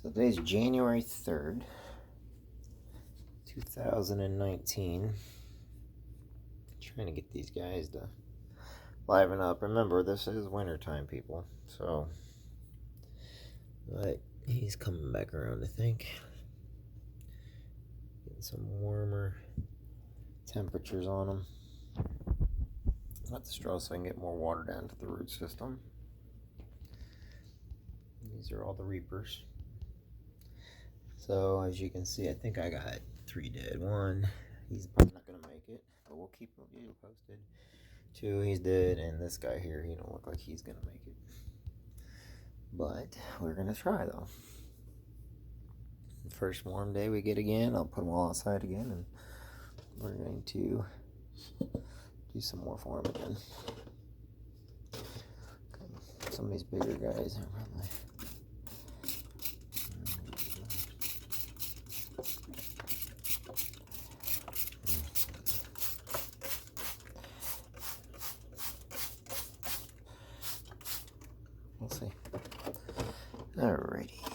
So today's January 3rd, 2019. Trying to get these guys to liven up. Remember, this is wintertime, people. So, but he's coming back around, I think. Getting some warmer temperatures on him. Let the straw so I can get more water down to the root system. These are all the reapers. So as you can see, I think I got 3 dead. 1, he's probably not gonna make it, but we'll keep you posted. 2, he's dead, and this guy here, he don't look like he's gonna make it. But we're gonna try though. First warm day we get again, I'll put them all outside again, and we're going to do some more for them again. Okay. Some of these bigger guys are probably. We'll see. Alrighty.